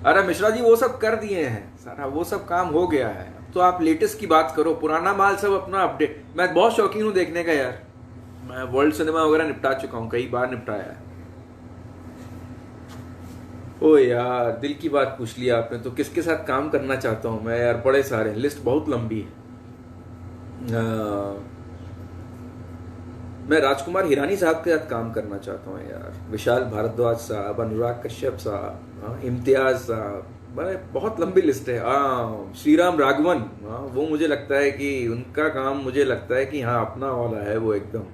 अरे मिश्रा जी वो सब कर दिए हैं सारा, वो सब काम हो गया है। तो आप लेटेस्ट की बात करो, पुराना माल सब अपना अपडेट। मैं बहुत शौकीन हूँ देखने का यार, मैं वर्ल्ड सिनेमा वगैरह निपटा चुका हूँ, कई बार निपटाया है। ओ यार दिल की बात पूछ लिया आपने, तो किसके साथ काम करना चाहता हूँ मैं यार, बड़े सारे, लिस्ट बहुत लंबी है। मैं राजकुमार हिरानी साहब के साथ काम करना चाहता हूँ यार, विशाल भारद्वाज साहब, अनुराग कश्यप साहब, इम्तियाज साहब, बहुत लंबी लिस्ट है। श्रीराम राघवन, वो मुझे लगता है कि उनका काम, मुझे लगता है कि हाँ अपना वाला है वो एकदम।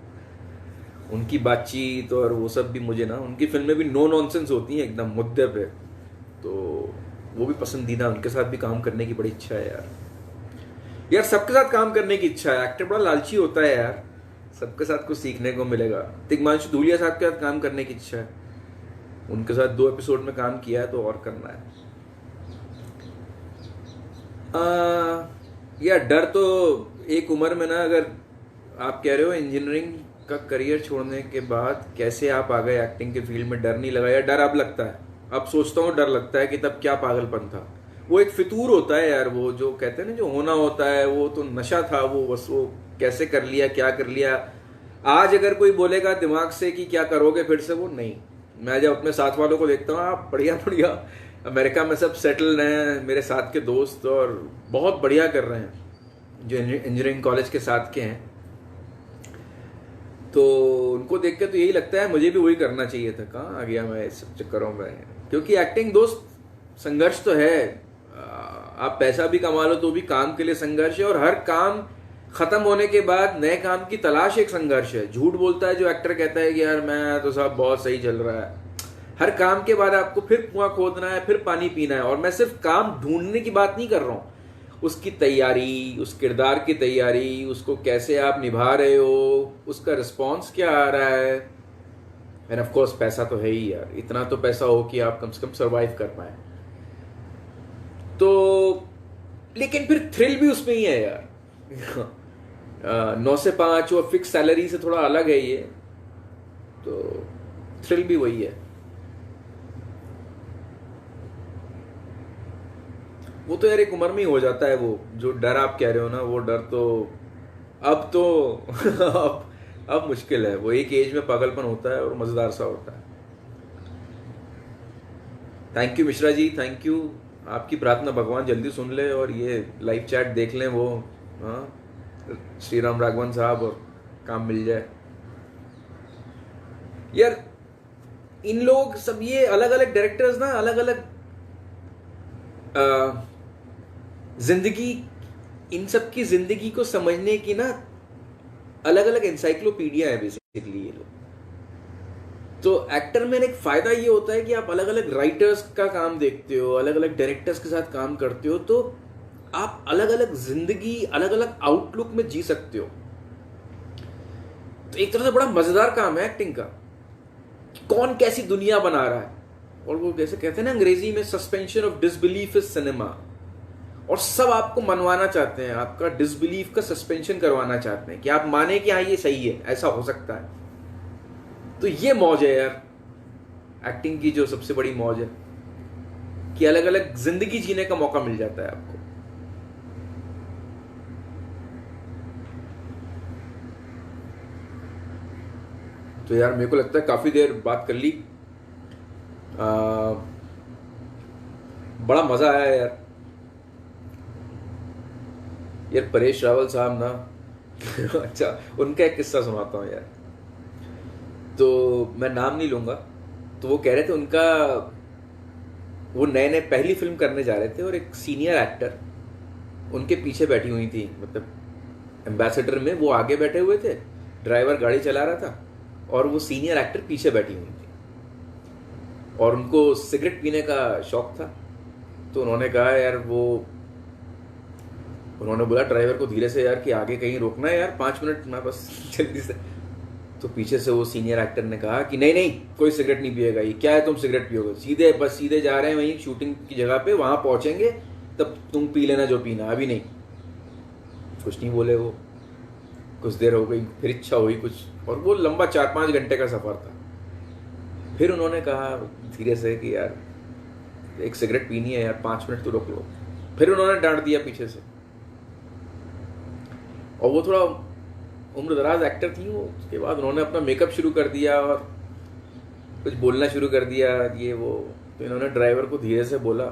उनकी बातचीत और वो सब भी मुझे ना, उनकी फिल्में भी नो नॉनसेंस होती हैं एकदम मुद्दे पे, तो वो भी पसंदीदा। उनके साथ भी काम करने की बड़ी इच्छा है यार। यार सबके साथ काम करने की इच्छा है, एक्टर बड़ा लालची होता है यार, सबके साथ कुछ सीखने को मिलेगा। तिग्मांशु धूलिया साहब के साथ काम करने की इच्छा है, उनके साथ 2 एपिसोड में काम किया है तो और करना है। यार डर तो एक उम्र में ना, अगर आप कह रहे हो इंजीनियरिंग का करियर छोड़ने के बाद कैसे आप आ गए एक्टिंग के फील्ड में, डर नहीं लगा? यार डर अब लगता है, अब सोचता हूँ डर लगता है कि तब क्या पागलपन था। वो एक फितूर होता है यार, वो जो कहते हैं ना जो होना होता है, वो तो नशा था वो, बस वो कैसे कर लिया, क्या कर लिया। आज अगर कोई बोलेगा दिमाग से कि क्या करोगे फिर से, वो नहीं। मैं जब अपने साथ वालों को देखता हूँ, आप बढ़िया बढ़िया अमेरिका में सब सेटल हैं, मेरे साथ के दोस्त, और बहुत बढ़िया कर रहे हैं जो इंजीनियरिंग कॉलेज के साथ के हैं, तो उनको देख के तो यही लगता है मुझे भी वही करना चाहिए था। कहाँ आ गया मैं इस सब चक्करों में, क्योंकि एक्टिंग दोस्त संघर्ष तो है। आप पैसा भी कमा लो तो भी काम के लिए संघर्ष है, और हर काम खत्म होने के बाद नए काम की तलाश एक संघर्ष है। झूठ बोलता है जो एक्टर कहता है कि यार मैं तो सब बहुत सही चल रहा है। हर काम के बाद आपको फिर कुआं खोदना है, फिर पानी पीना है। और मैं सिर्फ काम ढूंढने की बात नहीं कर रहा हूं, उसकी तैयारी, उस किरदार की तैयारी, उसको कैसे आप निभा रहे हो, उसका रिस्पॉन्स क्या आ रहा है। एंड ऑफ कोर्स पैसा तो है ही यार, इतना तो पैसा हो कि आप कम से कम सरवाइव कर पाए। तो लेकिन फिर थ्रिल भी उसमें ही है यार। 9 से 5 और फिक्स सैलरी से थोड़ा अलग है ये, तो थ्रिल भी वही है। वो तो यार एक उम्र में ही हो जाता है, वो जो डर आप कह रहे हो ना, वो डर तो अब तो अब मुश्किल है। वो एक एज में पागलपन होता है और मजेदार सा होता है। Thank you Mishra ji, thank you. आपकी प्रार्थना भगवान जल्दी सुन ले और ये लाइव चैट देख लें वो, हाँ श्रीराम राघवन साहब, और काम मिल जाए यार। इन लोग सब ये अलग अलग डायरेक्टर्स ना, अलग अलग जिंदगी, इन सब की जिंदगी को समझने की ना अलग अलग एनसाइक्लोपीडिया है बेसिकली ये लोग। तो एक्टर में एक फायदा ये होता है कि आप अलग अलग राइटर्स का काम देखते हो, अलग अलग डायरेक्टर्स के साथ काम करते हो, तो आप अलग अलग जिंदगी, अलग अलग आउटलुक में जी सकते हो। तो एक तरह से बड़ा मजेदार काम है एक्टिंग का, कौन कैसी दुनिया बना रहा है। और वो जैसे कहते हैं ना अंग्रेजी में, suspension of disbelief is cinema. और सब आपको मनवाना चाहते हैं, आपका डिसबिलीफ का सस्पेंशन करवाना चाहते हैं कि आप माने कि हाँ ये सही है, ऐसा हो सकता है। तो ये मौज है यार एक्टिंग की, जो सबसे बड़ी मौज है कि अलग अलग जिंदगी जीने का मौका मिल जाता है आपको। तो यार मेरे को लगता है काफी देर बात कर ली, बड़ा मजा आया यार। यार परेश रावल साहब ना अच्छा, उनका एक किस्सा सुनाता हूँ यार। तो मैं नाम नहीं लूंगा। तो वो कह रहे थे उनका, वो नए नए पहली फिल्म करने जा रहे थे, और एक सीनियर एक्टर उनके पीछे बैठी हुई थी, मतलब एम्बेसडर में वो आगे बैठे हुए थे, ड्राइवर गाड़ी चला रहा था, और वो सीनियर एक्टर पीछे बैठी हुई थी, और उनको सिगरेट पीने का शौक था। तो उन्होंने कहा यार, उन्होंने बोला ड्राइवर को धीरे से यार कि आगे कहीं रोकना है यार, 5 मिनट मैं बस जल्दी से। तो पीछे से वो सीनियर एक्टर ने कहा कि नहीं नहीं, कोई सिगरेट नहीं पिएगा, ये क्या है तुम सिगरेट पियोगे, सीधे जा रहे हैं वहीं शूटिंग की जगह पे, वहां पहुंचेंगे तब तुम पी लेना जो पीना, अभी नहीं। कुछ नहीं बोले वो। कुछ देर हो गई, फिर इच्छा हुई कुछ, और वो लंबा 4-5 घंटे का सफ़र था। फिर उन्होंने कहा धीरे से कि यार एक सिगरेट पीनी है यार, 5 मिनट तो रोक लो। फिर उन्होंने डांट दिया पीछे से, और वो थोड़ा उम्र दराज एक्टर थी वो। उसके बाद उन्होंने अपना मेकअप शुरू कर दिया और कुछ बोलना शुरू कर दिया ये वो। तो इन्होंने ड्राइवर को धीरे से बोला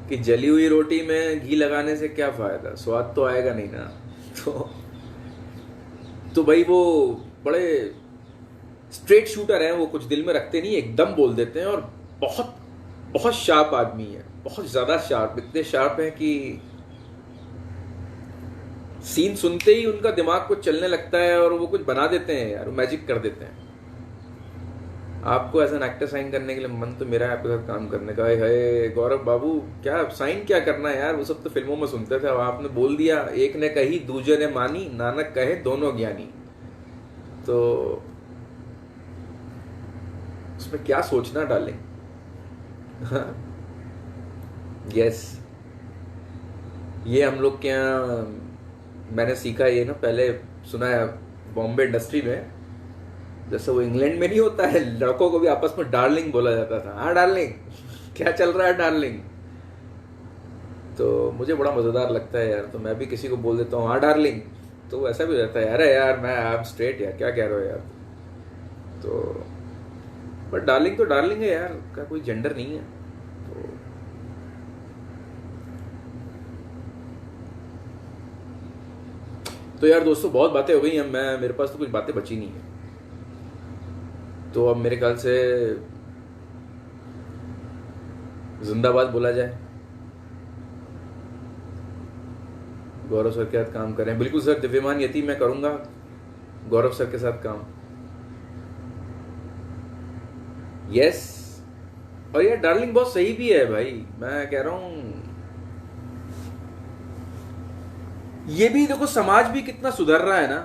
कि जली हुई रोटी में घी लगाने से क्या फ़ायदा, स्वाद तो आएगा नहीं ना। तो भाई वो बड़े स्ट्रेट शूटर हैं, वो कुछ दिल में रखते नहीं, एकदम बोल देते हैं। और बहुत बहुत शार्प आदमी है, बहुत ज़्यादा शार्प, इतने शार्प हैं कि सीन सुनते ही उनका दिमाग कुछ चलने लगता है और वो कुछ बना देते हैं यार, वो मैजिक कर देते हैं। आपको एज एन एक्टर साइन करने के लिए मन तो मेरा है आपके साथ काम करने का। है गौरव बाबू, क्या साइन क्या करना है यार, वो सब तो फिल्मों में सुनते थे। अब आपने बोल दिया, एक ने कही दूजे ने मानी, नानक कहे दोनों ज्ञानी। तो उसमें क्या सोचना डालें। यस, ये हम लोग के यहाँ मैंने सीखा ये ना, पहले सुना है बॉम्बे इंडस्ट्री में, जैसे वो इंग्लैंड में नहीं होता है, लड़कों को भी आपस में डार्लिंग बोला जाता था। हाँ डार्लिंग, क्या चल रहा है डार्लिंग। तो मुझे बड़ा मज़ेदार लगता है यार, तो मैं भी किसी को बोल देता हूँ हाँ डार्लिंग, तो ऐसा भी हो जाता है, अरे यार मैं आप स्ट्रेट यार, क्या कह रहे हो यार। तो बट डार्लिंग तो डार्लिंग है यार, का कोई जेंडर नहीं है। तो यार दोस्तों, बहुत बातें हो गई हैं, मेरे पास तो कुछ बातें बची नहीं है। तो अब मेरे ख्याल से जिंदाबाद बोला जाए, गौरव सर के साथ काम करें। बिल्कुल सर, दिव्यमान यति मैं करूंगा गौरव सर के साथ काम। यस, और यार डार्लिंग बहुत सही भी है भाई, मैं कह रहा हूं। ये भी देखो, समाज भी कितना सुधर रहा है ना।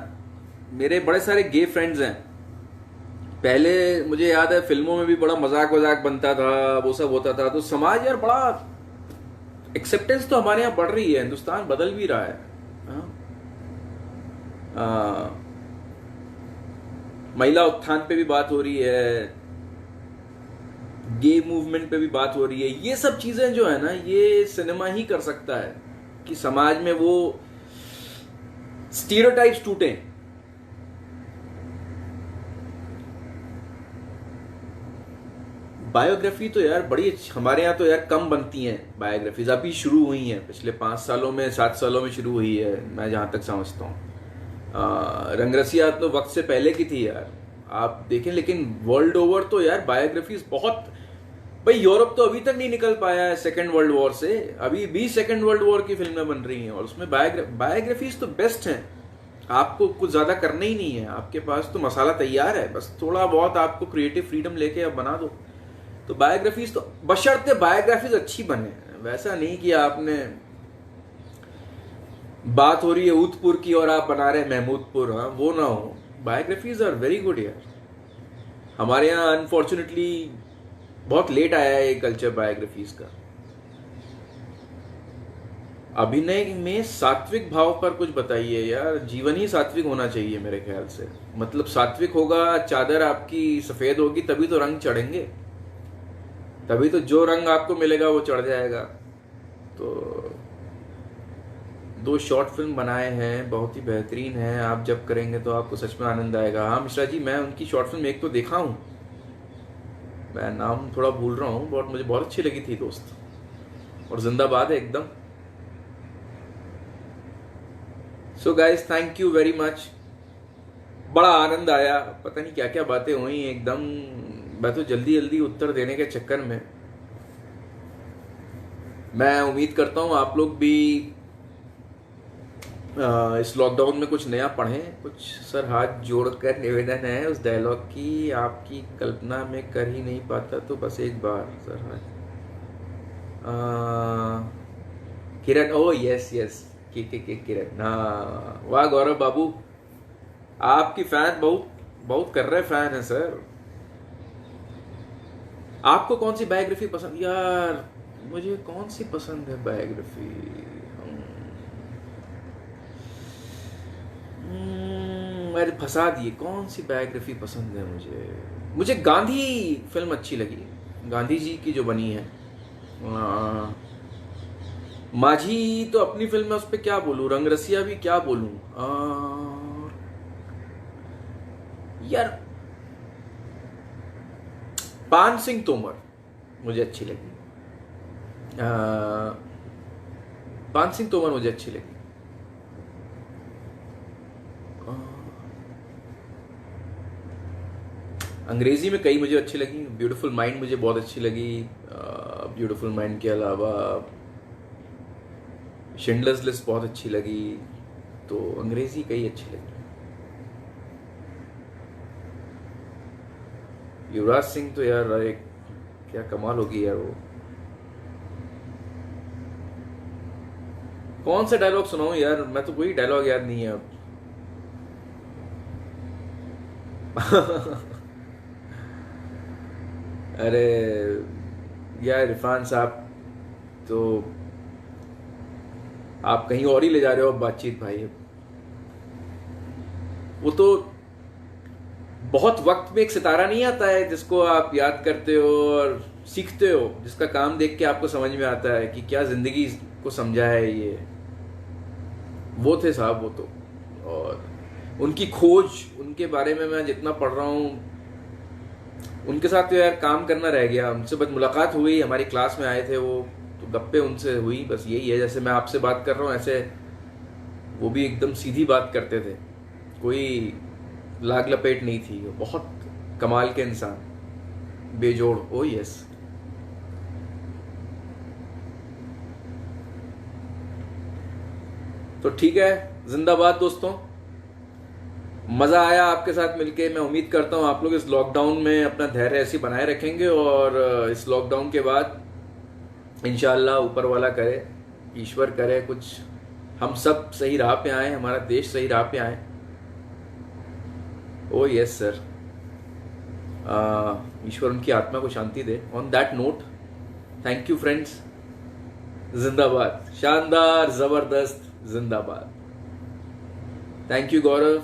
मेरे बड़े सारे गे फ्रेंड्स हैं, पहले मुझे याद है फिल्मों में भी बड़ा मजाक वजाक बनता था, वो सब होता था। तो समाज यार बड़ा, एक्सेप्टेंस तो हमारे यहाँ बढ़ रही है, हिंदुस्तान बदल भी रहा है। महिला उत्थान पे भी बात हो रही है, गे मूवमेंट पे भी बात हो रही है। ये सब चीजें जो है ना, ये सिनेमा ही कर सकता है कि समाज में वो स्टीरियोटाइप्स टूटे। बायोग्राफी तो यार बड़ी हमारे यहाँ तो यार कम बनती हैं बायोग्राफीज, अभी शुरू हुई हैं, पिछले 5 सालों में 7 सालों में शुरू हुई है, मैं जहाँ तक समझता हूँ। रंगरसिया तो वक्त से पहले की थी यार, आप देखें। लेकिन वर्ल्ड ओवर तो यार बायोग्राफीज बहुत, भाई यूरोप तो अभी तक नहीं निकल पाया है सेकेंड वर्ल्ड वॉर से, अभी भी सेकेंड वर्ल्ड वॉर की फिल्में बन रही हैं और उसमें बायोग्राफीज तो बेस्ट हैं। आपको कुछ ज्यादा करना ही नहीं है, आपके पास तो मसाला तैयार है, बस थोड़ा बहुत आपको क्रिएटिव फ्रीडम लेके अब बना दो। तो बायोग्राफीज तो बशर्ते बायोग्राफीज अच्छी बने, वैसा नहीं कि आपने बात हो रही है ऊधपुर की और आप बना रहे हैं महमूदपुर, हाँ वो ना हो। बायोग्राफीज आर वेरी गुड यार। हमारे यहाँ अनफॉर्चुनेटली बहुत लेट आया है ये कल्चर बायोग्राफीज का। अभिनय में सात्विक भाव पर कुछ बताइए यार, जीवन ही सात्विक होना चाहिए मेरे ख्याल से। मतलब सात्विक होगा, चादर आपकी सफेद होगी, तभी तो रंग चढ़ेंगे, तभी तो जो रंग आपको मिलेगा वो चढ़ जाएगा। तो 2 शॉर्ट फिल्म बनाए हैं, बहुत ही बेहतरीन है, आप जब करेंगे तो आपको सच में आनंद आएगा। हाँ मिश्रा जी, मैं उनकी शॉर्ट फिल्म एक तो देखा हूँ, मैं नाम थोड़ा भूल रहा हूँ, बट मुझे बहुत अच्छी लगी थी दोस्त, और जिंदाबाद है एकदम। So guys, thank you very much, बड़ा आनंद आया, पता नहीं क्या क्या बातें हुई एकदम। मैं तो जल्दी जल्दी उत्तर देने के चक्कर में, मैं उम्मीद करता हूँ आप लोग भी इस लॉकडाउन में कुछ नया पढ़ें। कुछ सर हाथ जोड़कर निवेदन है उस डायलॉग की, आपकी कल्पना में कर ही नहीं पाता तो बस एक बार सर हाथ। किरण, ओ यस यस, के किरण, हाँ वाह गौरव बाबू, आपकी फैन बहुत बहुत कर रहे फैन है सर। आपको कौन सी बायोग्राफी पसंद यार? मुझे कौन सी पसंद है बायोग्राफी? अरे फंसा दिए, कौन सी बायोग्राफी पसंद है मुझे गांधी फिल्म अच्छी लगी, गांधी जी की जो बनी है। माझी तो अपनी फिल्म है, उस पर क्या बोलूं, रंगरसिया भी क्या बोलूं, यार पान सिंह तोमर मुझे अच्छी लगी, पान सिंह तोमर मुझे अच्छी लगी। अंग्रेजी में कई मुझे अच्छी लगी, ब्यूटीफुल माइंड मुझे बहुत अच्छी लगी, ब्यूटीफुल माइंड के अलावा शिंडलर्स लिस्ट बहुत अच्छी लगी, तो अंग्रेजी कई अच्छी लगी। युवराज सिंह तो यार एक क्या कमाल होगी यार वो। कौन सा डायलॉग सुनाऊं यार, मैं तो कोई डायलॉग याद नहीं है अब। अरे यार इरफान साहब, तो आप कहीं और ही ले जा रहे हो अब बातचीत भाई। वो तो बहुत वक्त में एक सितारा नहीं आता है जिसको आप याद करते हो और सीखते हो, जिसका काम देख के आपको समझ में आता है कि क्या जिंदगी को समझा है ये, वो थे साहब वो तो। और उनकी खोज, उनके बारे में मैं जितना पढ़ रहा हूँ, उनके साथ तो यार काम करना रह गया। उनसे बस मुलाकात हुई, हमारी क्लास में आए थे वो, तो गप्पे उनसे हुई, बस यही है। जैसे मैं आपसे बात कर रहा हूँ ऐसे वो भी एकदम सीधी बात करते थे, कोई लाग लपेट नहीं थी। बहुत कमाल के इंसान, बेजोड़। ओ यस। तो ठीक है, जिंदाबाद दोस्तों, मजा आया आपके साथ मिलके। मैं उम्मीद करता हूँ आप लोग इस लॉकडाउन में अपना धैर्य ऐसे बनाए रखेंगे और इस लॉकडाउन के बाद इंशाल्लाह ऊपर वाला करे, ईश्वर करे, कुछ हम सब सही राह पे आए, हमारा देश सही राह पे आए। ओ यस सर, ईश्वर उनकी आत्मा को शांति दे। On that note, thank you friends, जिंदाबाद, शानदार, जबरदस्त, जिंदाबाद। Thank you Gaurav,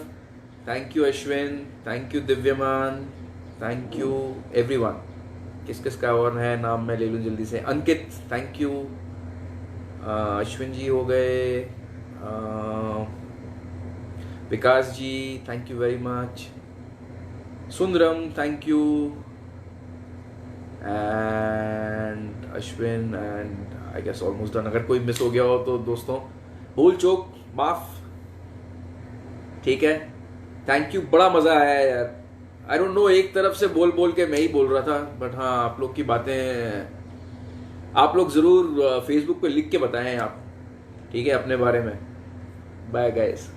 thank you Ashwin, thank you Divyaman, thank you everyone. किस किस का और है नाम मैं ले लूँ जल्दी से। Ankit, thank you. अश्विन जी हो गए, Vikas ji thank you very much, Sundaram thank you, and Ashwin, and I guess almost done. अगर कोई मिस हो गया हो तो दोस्तों भूल चूक माफ, ठीक है। थैंक यू, बड़ा मजा आया यार। आई डोंट नो, एक तरफ से बोल बोल के मैं ही बोल रहा था, बट हाँ आप लोग की बातें आप लोग जरूर फेसबुक पे लिख के बताएं आप, ठीक है, अपने बारे में। Bye guys.